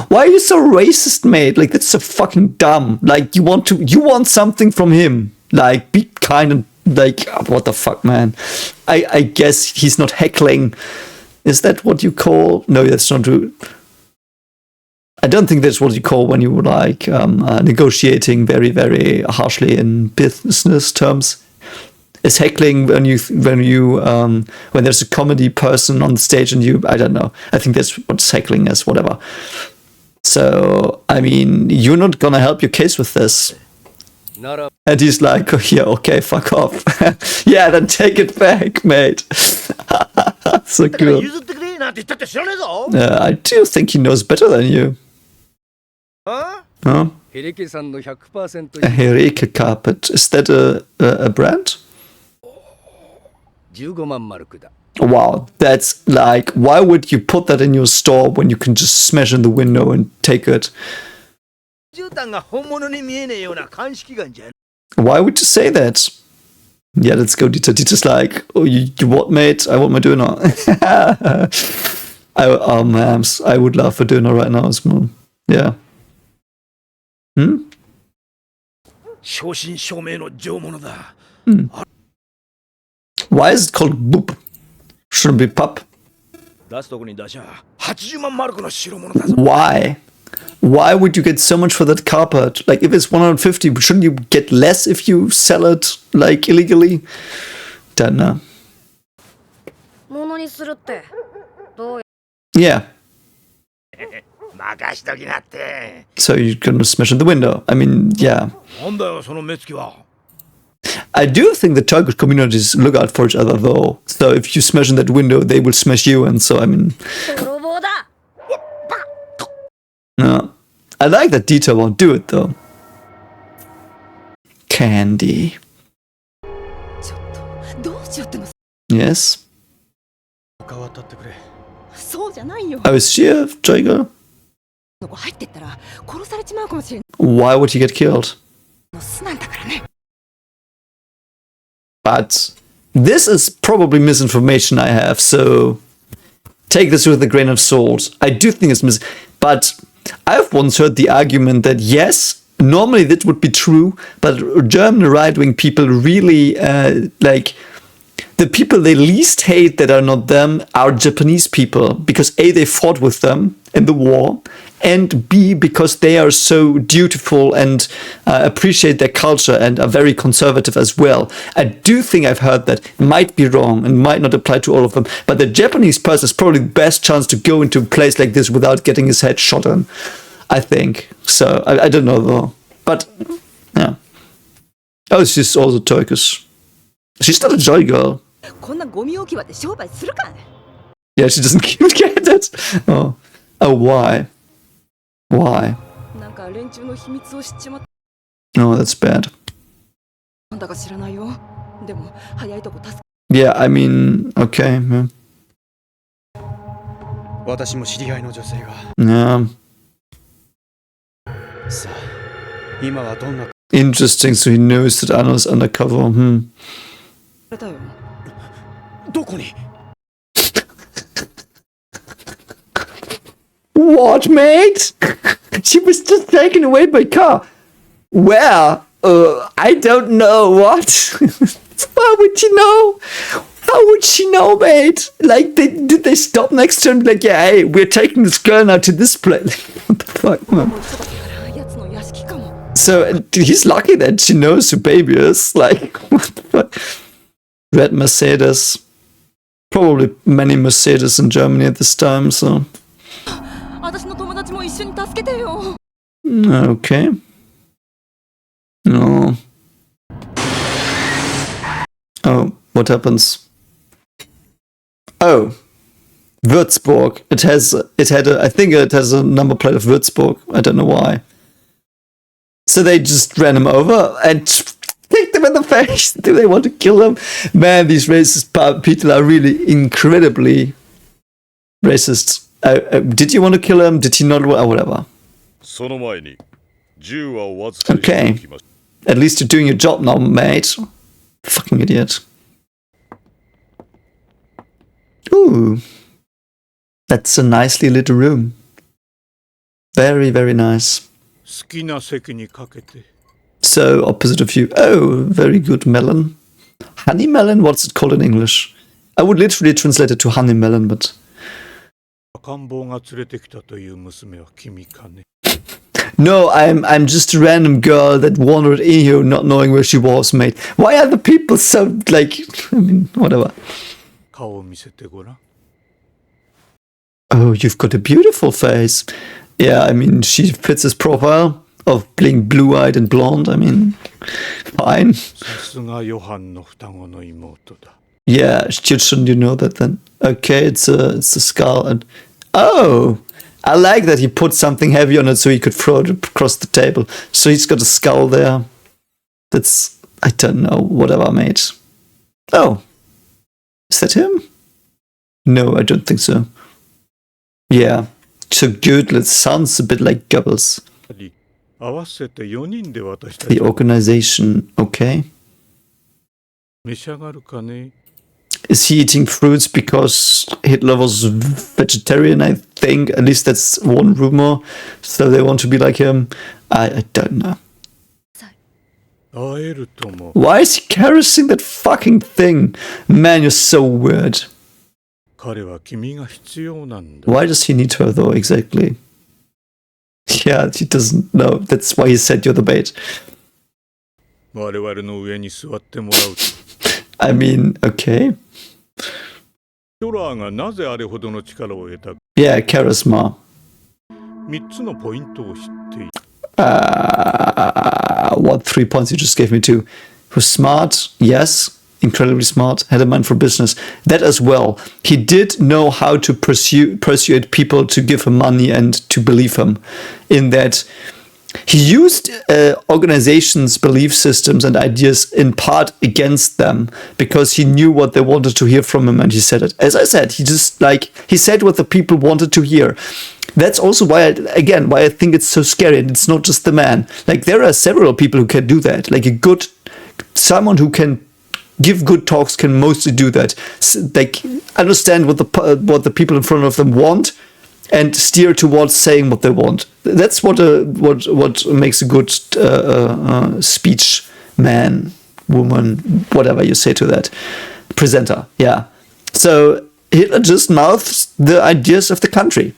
Why are you so racist, mate? Like, that's so fucking dumb. Like, you want something from him. Like, be kind and, like, what the fuck, man? I guess he's not heckling. Is that what you call? No, that's not true. I don't think that's what you call when you like negotiating very, very harshly in business terms. Is heckling when there's a comedy person on the stage and I don't know. I think that's what heckling is, whatever. So, I mean, you're not gonna help your case with this. And he's like, oh, yeah, okay, fuck off. Yeah, then take it back, mate. So cool. I do think he knows better than you. Huh? A Hereke carpet. Is that a brand? Wow, that's like, why would you put that in your store when you can just smash in the window and take it? Why would you say that? Yeah, let's go, Dieter. Dieter's like, oh, you what, mate? I want my döner. Oh, man, I would love a döner right now. Yeah. Why is it called boop? Shouldn't be pup. Why? Why would you get so much for that carpet? Like, if it's 150, shouldn't you get less if you sell it, like, illegally? Don't know. Yeah. So you're gonna smash in the window. I mean, yeah. I do think the Turkish communities look out for each other, though. So if you smash in that window, they will smash you, and so, I mean... No. I like that Dieter won't do it, though. Candy. Yes? Oh, is she a joy girl? Why would he get killed? But this is probably misinformation I have, so take this with a grain of salt. I do think it's but I've once heard the argument that yes, normally that would be true, but German right-wing people really like the people they least hate that are not them are Japanese people, because A, they fought with them in the war, and B, because they are so dutiful and appreciate their culture and are very conservative as well. I do think I've heard that. Might be wrong and might not apply to all of them, but the Japanese person is probably the best chance to go into a place like this without getting his head shot on, I think. So, I don't know though. But, yeah. Oh, she's also Turkish. She's not a joy girl. Yeah, she doesn't get it. Oh, why? Why? No, that's bad. Yeah, I mean, okay. Yeah. Interesting, so he knows that Anna's undercover. What, mate? She was just taken away by car. Where? I don't know. What? How would you know? How would she know, mate? Like, did they stop next to him? Like, yeah, hey, we're taking this girl now to this place. What the fuck, man? So he's lucky that she knows who baby is. Like, what the fuck? Red Mercedes. Probably many Mercedes in Germany at this time, so. Okay. No. Oh, what happens? Oh, Würzburg. I think it has a number plate of Würzburg. I don't know why. So they just ran him over and kicked him in the face. Do they want to kill him? Man, these racist people are really incredibly racist. Did you want to kill him? Did he not? Whatever. Okay. At least you're doing your job now, mate. Fucking idiot. Ooh. That's a nicely lit room. Very, very nice. So, opposite of you. Oh, very good melon. Honey melon? What's it called in English? I would literally translate it to honey melon, but... No, I'm just a random girl that wandered in here not knowing where she was, mate. Why are the people so, like... I mean, whatever. Oh, you've got a beautiful face. Yeah, I mean, she fits his profile of being blue-eyed and blonde. I mean, fine. Yeah, shouldn't you know that then? Okay, it's a skull. And oh, I like that he put something heavy on it so he could throw it across the table. So he's got a skull there. That's, I don't know, whatever, mate. Oh, is that him? No, I don't think so. Yeah, so good. It sounds a bit like Goebbels. The organization, okay. Is he eating fruits because Hitler was vegetarian, I think? At least that's one rumor. So they want to be like him. I don't know. Why is he carrying that fucking thing? Man, you're so weird. Why does he need her though, exactly? Yeah, he doesn't know. That's why he said you're the bait. I mean, okay. Yeah, charisma. What 3 points you just gave me to? Was smart, yes. Incredibly smart, had a mind for business. That as well. He did know how to persuade people to give him money and to believe him. In that he used organizations, belief systems, and ideas in part against them because he knew what they wanted to hear from him, and he said it. As I said, he said what the people wanted to hear. That's also why I think it's so scary, and it's not just the man. Like, there are several people who can do that. Like, someone who can give good talks can mostly do that. Like, understand what the people in front of them want, and steer towards saying what they want. That's what makes a good speech man, woman, whatever you say to that, presenter. Yeah. So Hitler just mouthed the ideas of the country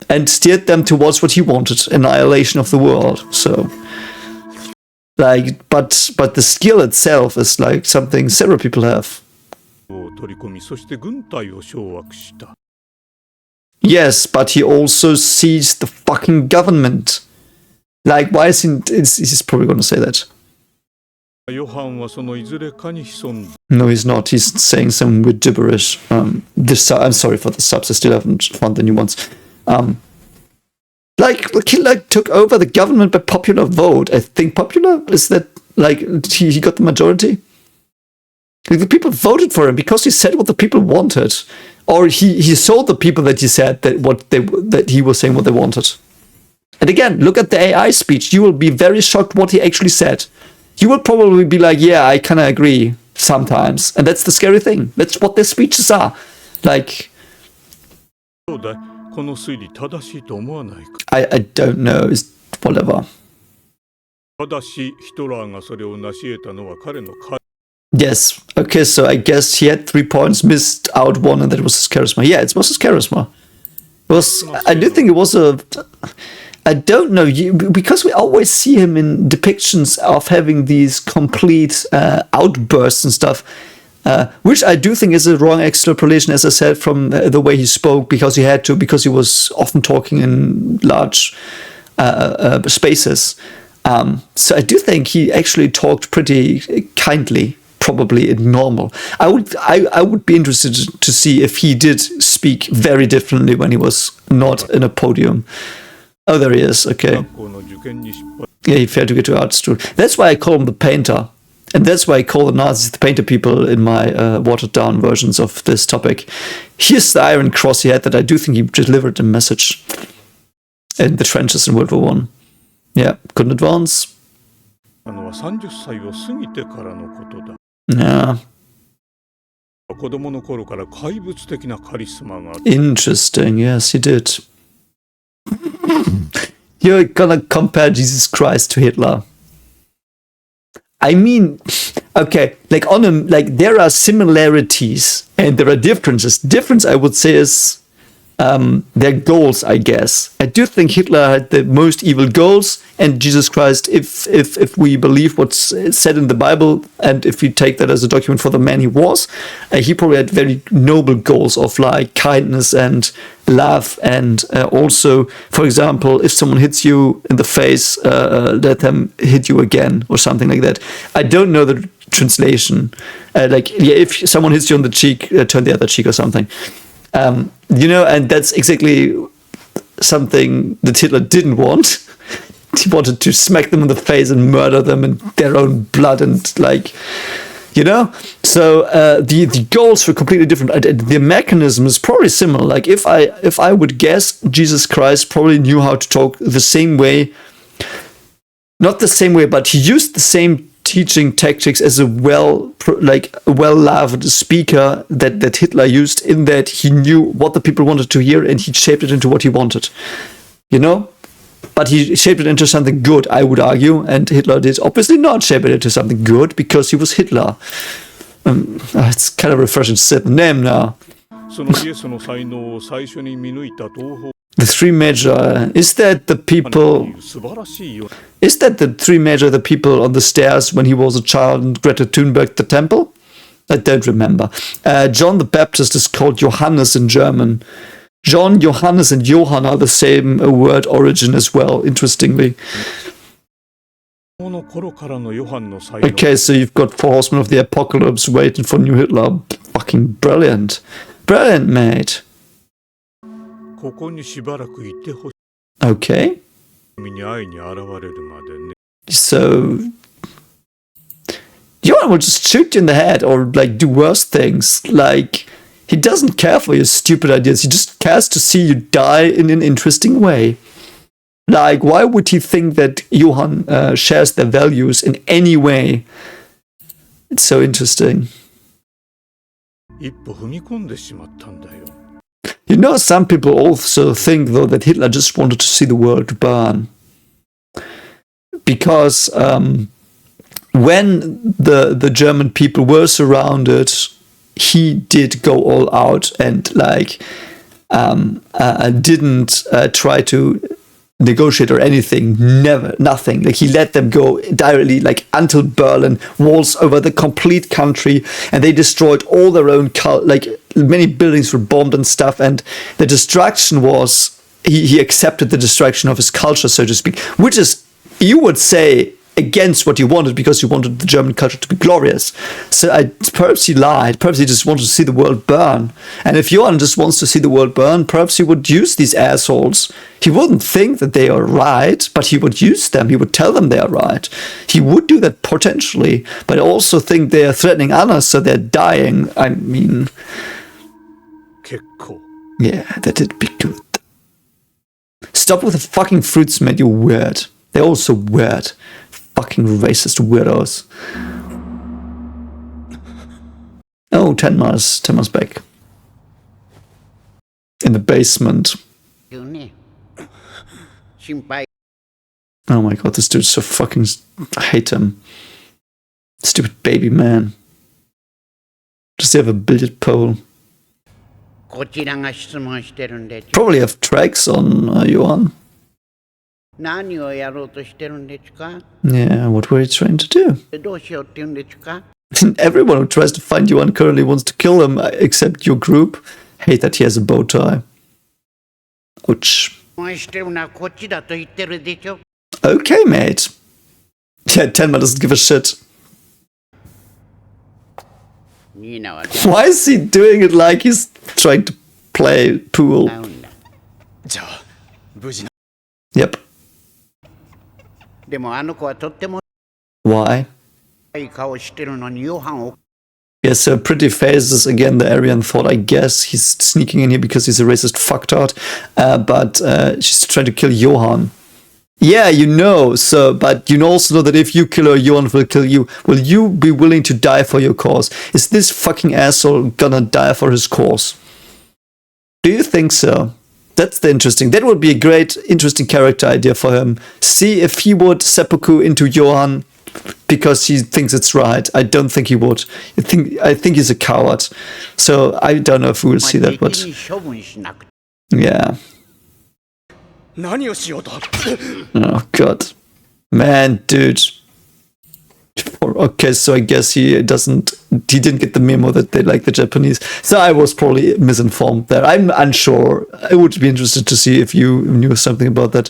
and steered them towards what he wanted: annihilation of the world. So, like, but the skill itself is like something several people have. Yes, but he also seized the fucking government. Like, why is he's probably going to say that. No, he's not. He's saying some weird gibberish. I'm sorry for the subs. I still haven't found the new ones. Like, Hitler took over the government by popular vote. I think popular is that, like, he got the majority. Like, the people voted for him because he said what the people wanted. Or he sold the people that he said that he was saying what they wanted. And again, look at the AI speech. You will be very shocked what he actually said. You will probably be like, yeah, I kind of agree sometimes. And that's the scary thing. That's what their speeches are. Like, I don't know. It's whatever. Yes. Okay, so I guess he had 3 points, missed out one, and that was his charisma. Yeah, it was his charisma. I do think it was I don't know, because we always see him in depictions of having these complete outbursts and stuff, which I do think is a wrong extrapolation, as I said, from the way he spoke, because he had to, because he was often talking in large spaces. So I do think he actually talked pretty kindly, probably normal. I would be interested to see if he did speak very differently when he was not in a podium. Oh, there he is. Okay. Yeah, he failed to get to art school. That's why I call him the painter. And that's why I call the Nazis the painter people in my watered down versions of this topic. Here's the Iron Cross he had, that I do think he delivered a message in the trenches in World War I. Yeah, couldn't advance. Yeah. Interesting, yes, he did. You're gonna compare Jesus Christ to Hitler. I mean, okay, like there are similarities and there are differences. Difference, I would say, is their goals, I guess. I do think Hitler had the most evil goals, and Jesus Christ, if we believe what's said in the Bible, and if we take that as a document for the man he was, he probably had very noble goals of like kindness and love, and also, for example, if someone hits you in the face, let them hit you again, or something like that. I don't know the translation. If someone hits you on the cheek, turn the other cheek or something. And that's exactly something that Hitler didn't want. He wanted to smack them in the face and murder them in their own blood, and so the goals were completely different. The mechanism is probably similar. Like, if I would guess, Jesus Christ probably knew how to talk the same way, not the same way, but he used the same teaching tactics as a well-loved speaker that Hitler used, in that he knew what the people wanted to hear and he shaped it into what he wanted, but he shaped it into something good, I would argue, and Hitler did obviously not shape it into something good, because he was Hitler. It's kind of refreshing to say the name now. The three major, is that the three major, the people on the stairs when he was a child and Greta Thunberg the temple? I don't remember. John the Baptist is called Johannes in German. John, Johannes, and Johann are the same word origin as well, interestingly. Okay, so you've got 4 horsemen of the apocalypse waiting for new Hitler. Fucking brilliant. Brilliant, mate. Okay. So Johan will just shoot you in the head or like do worse things. Like, he doesn't care for your stupid ideas. He just cares to see you die in an interesting way. Like, why would he think that Johan shares their values in any way? It's so interesting. You know, some people also think, though, that Hitler just wanted to see the world burn. Because when the German people were surrounded, he did go all out and like didn't try to negotiate or anything. Never, nothing. Like, he let them go directly, like until Berlin, walls over the complete country, and they destroyed all their own like many buildings were bombed and stuff. And the destruction was he accepted the destruction of his culture, so to speak, which is, you would say, against what you wanted, because you wanted the German culture to be glorious. So perhaps he lied. Perhaps he just wanted to see the world burn. And if Johan just wants to see the world burn, perhaps he would use these assholes. He wouldn't think that they are right, but he would use them. He would tell them they are right. He would do that potentially, but I also think they are threatening others, so they're dying. I mean, yeah, that'd be good. Stop with the fucking fruits, man. You're weird. They're all so weird. Fucking racist weirdos. Oh, 10 miles back. In the basement. Oh my god, this dude's so fucking... I hate him. Stupid baby man. Does he have a billiard pole? Probably have tracks on Johan. Yeah, what were you trying to do? Everyone who tries to find Johan currently wants to kill him, except your group. Hate that he has a bow tie. Ouch. Okay, mate. Yeah, Tenma doesn't give a shit. Why is he doing it like he's trying to play pool? Yep. Why? Yeah, so pretty faces again. The Aryan thought, I guess he's sneaking in here because he's a racist fucktard, but she's trying to kill Johan. Yeah, you know. So, but you also know that if you kill her, Johan will kill you. Will you be willing to die for your cause? Is this fucking asshole gonna die for his cause? Do you think so? That's the interesting. That would be a great, interesting character idea for him. See if he would seppuku into Johan because he thinks it's right. I don't think he would. I think he's a coward. So I don't know if we will see that, but yeah. Oh god, man, dude. Okay, so I guess he didn't get the memo that they like the Japanese. So I was probably misinformed there. I'm unsure. I would be interested to see if you knew something about that.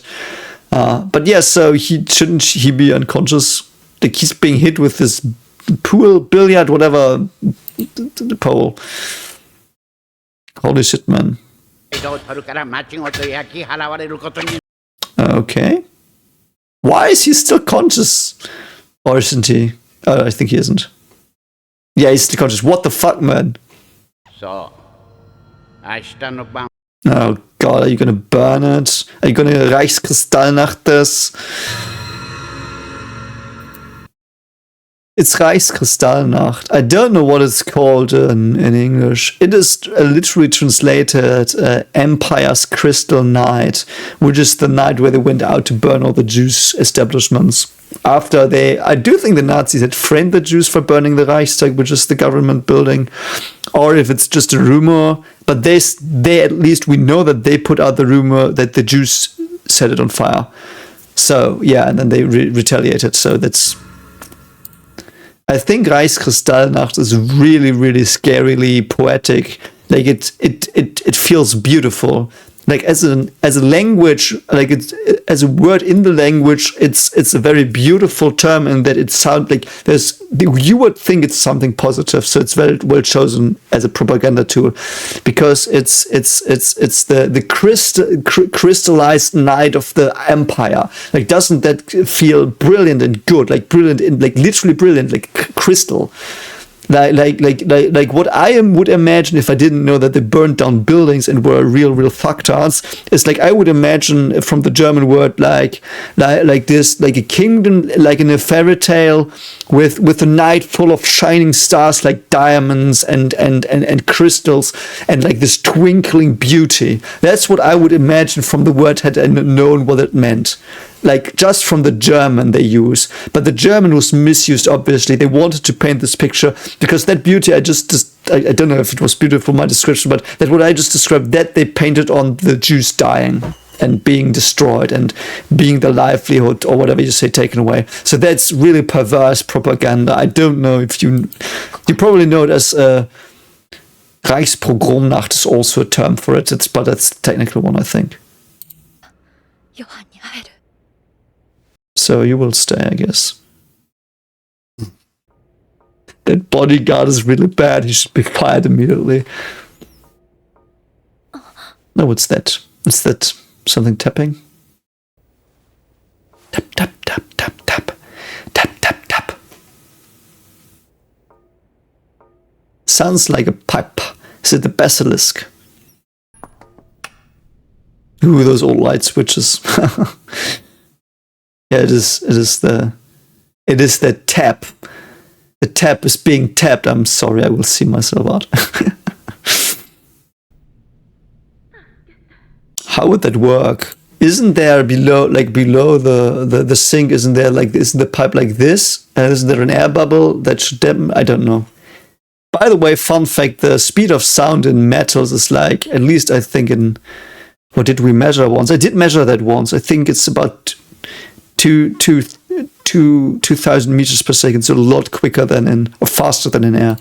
But yeah, so shouldn't he be unconscious? Like, he's being hit with this pool, billiard, whatever, the pole. Holy shit, man. Okay. Why is he still conscious? Or isn't he? Oh, I think he isn't. Yeah, he's still conscious. What the fuck, man? Oh god, are you gonna burn it? Are you gonna Reichskristallnacht this? It's Reichskristallnacht. I don't know what it's called in English. It is literally translated Empire's Crystal Night, which is the night where they went out to burn all the Jews establishments. After I do think the Nazis had framed the Jews for burning the Reichstag, which is the government building, or if it's just a rumor. But they at least, we know that they put out the rumor that the Jews set it on fire. So yeah, and then they retaliated. So that's... I think Reichskristallnacht is really, really scarily poetic. Like it feels beautiful. like as a language, like it's as a word in the language, it's a very beautiful term, in that it sounds like you would think it's something positive. So it's very well chosen as a propaganda tool, because it's the crystallized night of the empire. Like, doesn't that feel brilliant and good? Like brilliant, like literally brilliant, like crystal. Like what I would imagine if I didn't know that they burned down buildings and were real fucktards, is like I would imagine from the German word like this, like a kingdom, like in a fairy tale, with a night full of shining stars like diamonds and crystals, and like this twinkling beauty. That's what I would imagine from the word, had I known what it meant. Like, just from the German they use. But the German was misused, obviously. They wanted to paint this picture, because that beauty, I don't know if it was beautiful, my description, but that what I just described, that they painted on the Jews dying and being destroyed and being the livelihood, or whatever you say, taken away. So that's really perverse propaganda. I don't know if you probably know it as Reichspogromnacht is also a term for it. But that's the technical one, I think. So you will stay, I guess. That bodyguard is really bad. He should be fired immediately. No, what's that? Is that something tapping? Tap, tap, tap, tap, tap. Tap, tap, tap. Sounds like a pipe. Is it the basilisk? Ooh, those old light switches. Yeah, it is the tap. The tap is being tapped. I'm sorry, I will see myself out. How would that work? Isn't there below the sink, isn't the pipe like this? And isn't there an air bubble that should dampen? I don't know. By the way, fun fact, the speed of sound in metals is like, at least I think what did we measure once? I did measure that once. I think it's about 2,000 meters per second, so a lot quicker or faster than in air.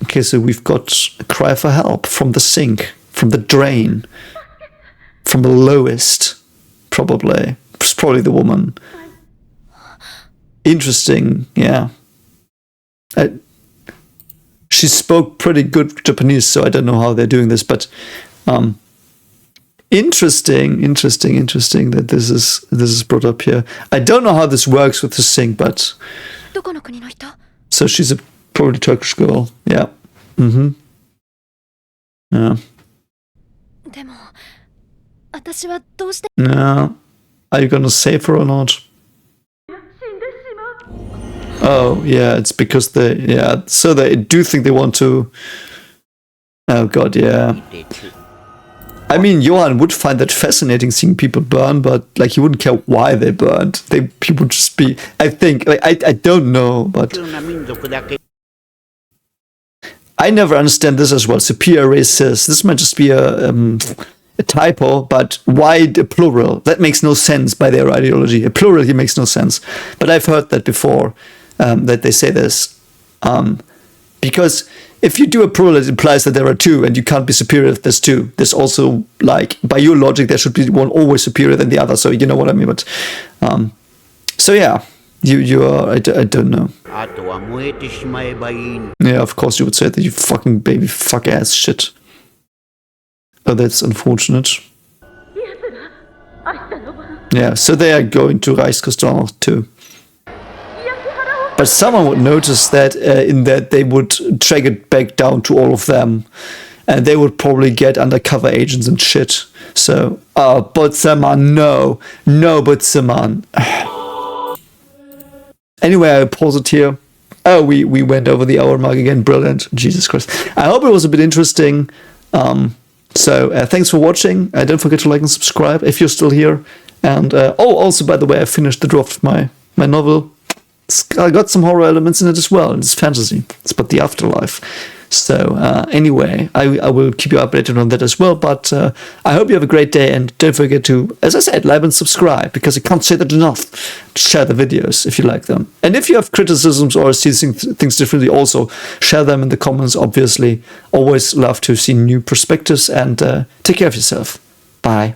Okay, so we've got a cry for help from the sink, from the drain, from the lowest, probably. It's probably the woman. Interesting, yeah. She spoke pretty good Japanese, so I don't know how they're doing this, but interesting that this is brought up here. I don't know how this works with the sink, but so she's a probably Turkish girl. Yeah. Mm-hmm. Yeah. No. Are you gonna save her or not? Oh, yeah, it's because so they do think they want to. Oh god, yeah. I mean, Johann would find that fascinating, seeing people burn, but like he wouldn't care why they burned. People would just be. I think, like, I don't know, but I never understand this as well. Superior races. This might just be a typo, but why a plural? That makes no sense by their ideology. A plural here makes no sense. But I've heard that before, that they say this, because if you do a plural, it implies that there are two, and you can't be superior if there's two. There's also, like, by your logic, there should be one always superior than the other. So you know what I mean. But so yeah, you are. I don't know. Yeah, of course you would say that, you fucking baby fuck ass shit. Oh, that's unfortunate. Yeah, so they are going to Reichskristallnacht too. But someone would notice that in that they would track it back down to all of them, and they would probably get undercover agents and shit. So, Botzemann, no, Botzemann. Anyway, I pause it here. Oh, we went over the hour mark again. Brilliant. Jesus Christ. I hope it was a bit interesting. So thanks for watching. Don't forget to like and subscribe if you're still here. And also, by the way, I finished the draft of my novel. I got some horror elements in it as well. It's fantasy. It's about the afterlife. So anyway, I will keep you updated on that as well. But I hope you have a great day, and don't forget to, as I said, like and subscribe, because I can't say that enough. Share the videos if you like them. And if you have criticisms or see things differently, also share them in the comments, obviously. Always love to see new perspectives, and take care of yourself. Bye.